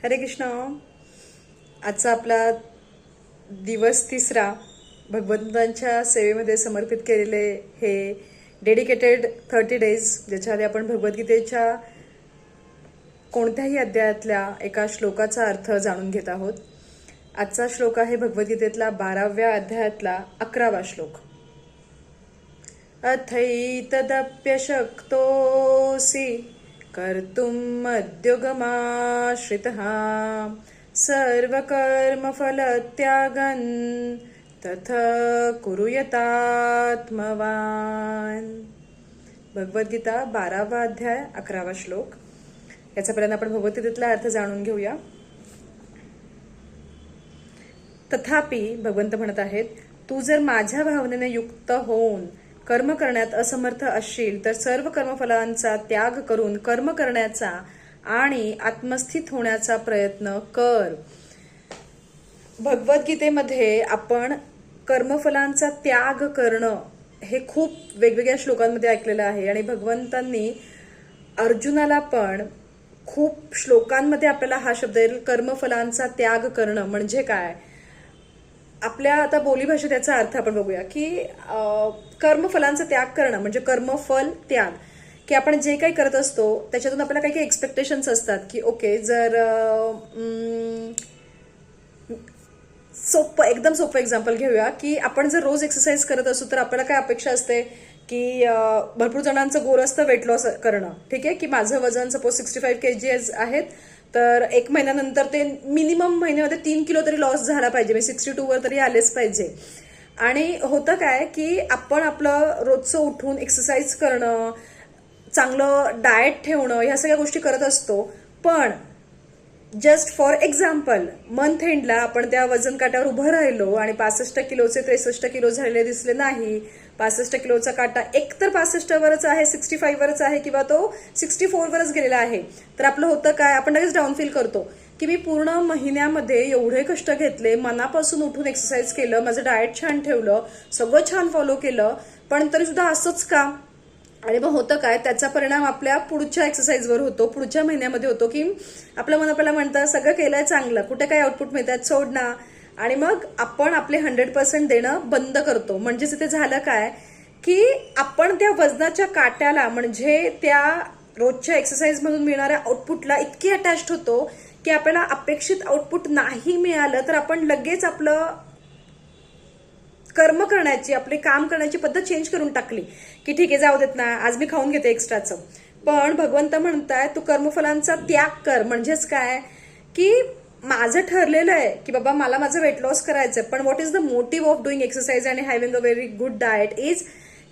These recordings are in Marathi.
हरे कृष्ण. आजचा आपला दिवस तिसरा भगवंतांच्या सेवेमध्ये समर्पित केलेले हे डेडिकेटेड 30 डेज, ज्याच्यामध्ये आपण भगवद्गीतेच्या कोणत्याही अध्यायातल्या एका श्लोकाचा अर्थ जाणून घेत आहोत. आजचा श्लोक आहे भगवद्गीतेतला 12व्या अध्यायातला 11वा श्लोक. अथैतदप्यशक्तोऽसि कर्तुं मद्युगमाश्रितः सर्वकर्मफलत्यागन् तथा कुरु यतात्मवान्. भगवद्गीता 12वा अध्याय 11वा श्लोक. याचा पहिल्यांदा आपण भगवद्गीतेतला अर्थ जाणून घेऊया. तथापि भगवंत म्हणत आहेत, तू जर माझ्या भावनेने युक्त होऊन कर्म करण्यात असमर्थ असशील तर सर्व कर्मफलांचा त्याग करून कर्म करण्याचा आणि आत्मस्थित होण्याचा प्रयत्न कर. भगवद्गीतेमध्ये आपण कर्मफलांचा त्याग करणं हे खूप वेगवेगळ्या श्लोकांमध्ये ऐकलेलं आहे आणि भगवंतांनी अर्जुनाला पण खूप श्लोकांमध्ये आपल्याला हा शब्द येईल, कर्मफलांचा त्याग करणं म्हणजे काय. आपल्या आता बोलीभाषेत त्याचा अर्थ आपण बघूया की कर्मफलांचा त्याग करणं म्हणजे कर्मफल त्याग, की आपण जे काही करत असतो त्याच्यातून आपल्याला काही काही एक्सपेक्टेशन्स असतात की ओके, जर एकदम सोपं एक्झाम्पल घेऊया की आपण जर रोज एक्सरसाइज करत असू तर आपल्याला काय अपेक्षा असते की भरपूर जणांचं गोल असतं वेट लॉस करणं. ठीक आहे, की माझं वजन सपोज 65 kg आहेत तर 1 महिन्यानंतर ते मिनिमम महिन्यामध्ये 3 किलो तरी लॉस झाला पाहिजे, म्हणजे 62 वर तरी आलेच पाहिजे. आणि होतं काय की आपण आपलं रोजचं उठून एक्सरसाइज करणं, चांगलं डाएट ठेवणं, ह्या सगळ्या गोष्टी करत असतो. पण जस्ट फॉर एक्झाम्पल मंथ एंडला आपण त्या वजन काट्यावर उभं राहिलो आणि 65 किलोचे 63 किलो झालेले दिसले नाही. 65 किलोचा काटा एक तर 65 वरच आहे, 65 वरच आहे किंवा तो 64 वरच गेलेला आहे, तर आपलं होतं काय, आपण लगेच डाऊन फील करतो की मी पूर्ण महिन्यामध्ये एवढे कष्ट घेतले, मनापासून उठून एक्सरसाइज केलं, माझं डाएट छान ठेवलं, सगळं छान फॉलो केलं, पण तरी सुद्धा असंच का. आणि मग होतं काय, त्याचा परिणाम आपल्या पुढच्या एक्सरसाइजवर होतो, पुढच्या महिन्यामध्ये होतो की आपलं मन आपल्याला म्हणतं सगळं केलंय चांगलं, कुठे काय आउटपुट मिळतात सोड ना. आणि मग आपण आपले 100% देणं बंद करतो. म्हणजेच ते झालं काय की आपण त्या वजनाच्या काट्याला म्हणजे त्या रोजच्या एक्सरसाइज मधून मिळणाऱ्या आउटपुटला इतके अटॅच्ड होतो की आपल्याला अपेक्षित आउटपुट नाही मिळालं तर आपण लगेच आपलं कर्म करण्याची, आपले काम करण्याची पद्धत चेंज करून टाकली की ठीक आहे जाऊ देत ना, आज मी खाऊन घेते एक्स्ट्राचं. पण भगवंत म्हणताय तू कर्मफलांचा त्याग कर. म्हणजेच काय की माझं ठरलेलं आहे की बाबा मला माझं वेट लॉस करायचं, पण what is the motive of doing exercise and having a very good diet is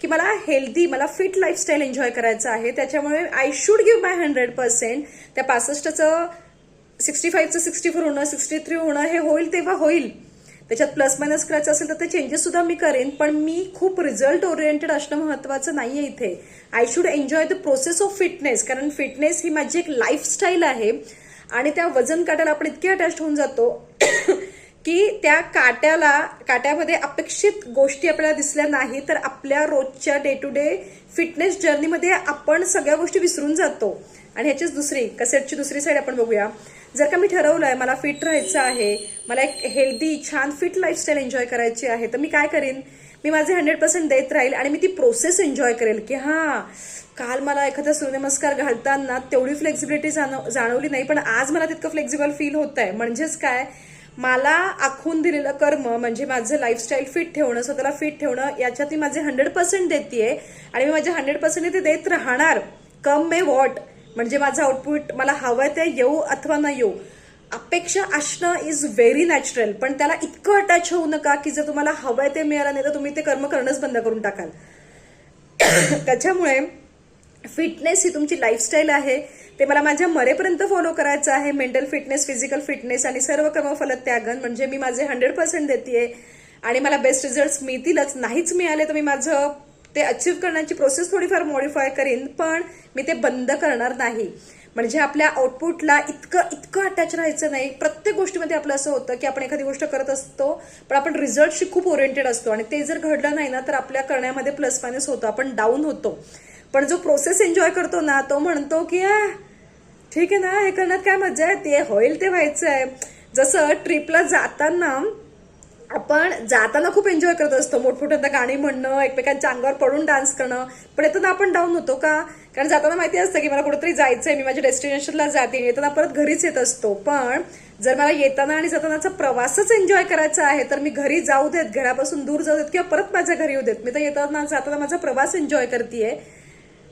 की मला हेल्दी, मला फिट लाईफस्टाईल एन्जॉय करायचं आहे. त्याच्यामुळे आय शुड गिव्ह माय 100%. त्या 65चं 65चं 64 होणं, 63 होणं हे होईल तेव्हा होईल. त्याच्यात प्लस मायनस करायचं असेल तर ते चेंजेस सुद्धा मी करेन, पण मी खूप रिझल्ट ओरिएंटेड असणं महत्वाचं नाहीये इथे. I should enjoy the process of fitness, कारण फिटनेस ही माझी एक लाईफस्टाईल आहे. आणि त्या वजन काट्याला आपण इतके अटॅच होऊन जातो की त्या काट्यामध्ये अपेक्षित गोष्टी आपल्याला दिसल्या नाही तर आपल्या रोजच्या डे टू डे फिटनेस जर्नीमध्ये आपण सगळ्या गोष्टी विसरून जातो. आणि ह्याचीच कसेटची दुसरी साईड आपण बघूया. जर का मी ठरवलंय मला फिट राहायचं आहे, मला एक हेल्दी छान फिट लाईफस्टाईल एन्जॉय करायची आहे, तर मी काय करीन, मी माझे 100% देत राहील आणि मी ती प्रोसेस एन्जॉय करेल की हा काल मला एखादा सूर्यनमस्कार घालताना तेवढी फ्लेक्झिबिलिटी जाणवली नाही, पण आज मला तितकं फ्लेक्झिबल फील होत आहे. म्हणजेच काय, मला आखून दिलेलं कर्म म्हणजे माझं लाईफस्टाईल फिट ठेवणं, स्वतःला फिट ठेवणं, याच्यात मी माझे 100% देतेय आणि मी माझे 100% ते देत राहणार, कम मे वॉट. म्हणजे माझं आउटपुट मला हवंय ते येऊ अथवा न येऊ. अपेक्षा असणं इज व्हेरी नॅचरल, पण त्याला इतकं अटॅच होऊ नका की जर तुम्हाला हवंय ते मिळालं नाही तर तुम्ही ते कर्म करणंच बंद करून टाकाल. त्याच्यामुळे फिटनेस ही तुमची लाईफस्टाईल आहे, ते मला माझ्या मरेपर्यंत फॉलो करायचं आहे. मेंटल फिटनेस, फिजिकल फिटनेस आणि सर्व कर्मफल त्यागन, म्हणजे मी माझे 100% देतेय आणि मला बेस्ट रिझल्ट मिळतीलच. नाहीच मिळाले तर मी माझं ते अचीव्ह करण्याची प्रोसेस थोडीफार मॉडिफाय करीन, पण मी ते बंद करणार नाही. म्हणजे आपल्या आउटपुटला इतकं अटॅच राहायचं नाही. प्रत्येक गोष्टीमध्ये आपलं असं होतं की आपण एखादी गोष्ट करत असतो पण आपण रिझल्टशी खूप ओरिएंटेड असतो आणि ते जर घडलं नाही ना तर आपल्या करण्यामध्ये प्लस मायनस होतं, आपण डाऊन होतो. पण जो प्रोसेस एन्जॉय करतो ना तो म्हणतो की ठीक आहे ना, हे करण्यात काय मजा आहे, ते होईल ते व्हायचं आहे. जसं ट्रिपला जाताना आपण जाताना खूप एन्जॉय करत असतो, मोठमोठ्यांदा गाणी म्हणणं, एकमेकांच्या अंगावर पडून डान्स करणं, पण येताना आपण डाऊन होतो का? कारण जाताना माहिती असतं की मला कुठेतरी जायचंय, मी माझ्या डेस्टिनेशनला जाते, येताना परत घरीच येत असतो. पण जर मला येताना आणि जातानाचा प्रवासच एन्जॉय करायचा आहे तर मी घरी जाऊ देत, घरापासून दूर जाऊ देत किंवा परत माझ्या घरी येऊ देत, मी तर येताना जाताना माझा प्रवास एन्जॉय करतेय.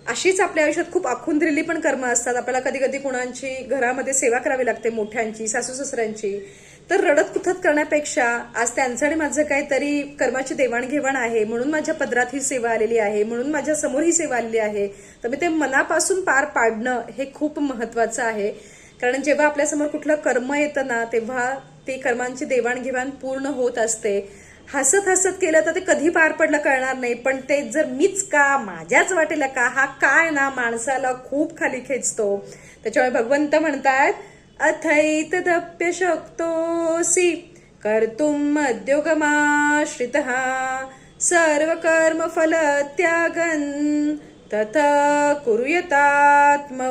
अशीच आपल्या आयुष्यात खूप आखून दिलेली पण कर्म असतात. आपल्याला कधी कधी कुणाची घरामध्ये सेवा करावी लागते, मोठ्यांची, सासू सासऱ्यांची. तर रडत कुथत करण्यापेक्षा आज त्यांचं आणि माझं काहीतरी कर्माची देवाणघेवाण आहे, म्हणून माझ्या पदरात ही सेवा आलेली आहे, म्हणून माझ्या समोर ही सेवा आलेली आहे, तर मी ते मनापासून पार पाडणं हे खूप महत्वाचं आहे. कारण जेव्हा आपल्यासमोर कुठलं कर्म येतं ना, तेव्हा ते कर्मांची देवाणघेवाण पूर्ण होत असते. हसत हसत केलं तर ते कधी पार पडलं कळणार नाही, पण ते जर मीच का, माझ्याच वाटेला का, हा काय ना माणसाला खूप खाली खेचतो. त्याच्यामुळे भगवंत म्हणतात, अथैतदप्य शक्तोसी कर्तुम मद्योगमाश्रितः सर्व कर्म फल त्यागन तथा कुरुयतात्मवान.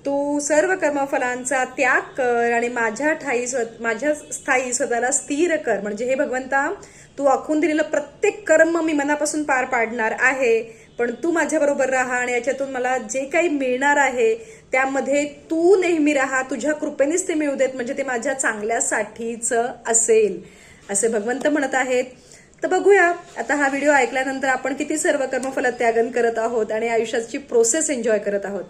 तू सर्व कर्मफलांचा त्याग कर आणि माझ्या स्थायी स्वतःला स्थिर कर. म्हणजे हे भगवंता, तू आखून दिलेलं प्रत्येक कर्म मी मनापासून पार पाडणार आहे, पण तू माझ्या बरोबर राहा आणि याच्यातून मला जे काही मिळणार आहे त्यामध्ये तू नेहमी राहा, तुझ्या कृपेनेच ते मिळू देत, म्हणजे ते माझ्या चांगल्यासाठीच असेल, असे भगवंत म्हणत आहेत. तर बघूया आता हा व्हिडिओ ऐकल्यानंतर आपण किती सर्व कर्मफल त्यागन करत आहोत आणि आयुष्याची प्रोसेस एन्जॉय करत आहोत.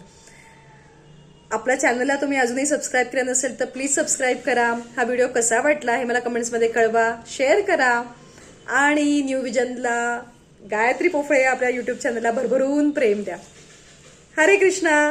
आपल्या चॅनलला तुम्ही अजूनही सबस्क्राईब केलं नसेल तर प्लीज सबस्क्राईब करा. हा व्हिडिओ कसा वाटला हे मला कमेंट्समध्ये कळवा, शेअर करा आणि न्यू विजनला, गायत्री पोफळे आपल्या युट्यूब चॅनलला भरभरून प्रेम द्या. हरे कृष्णा.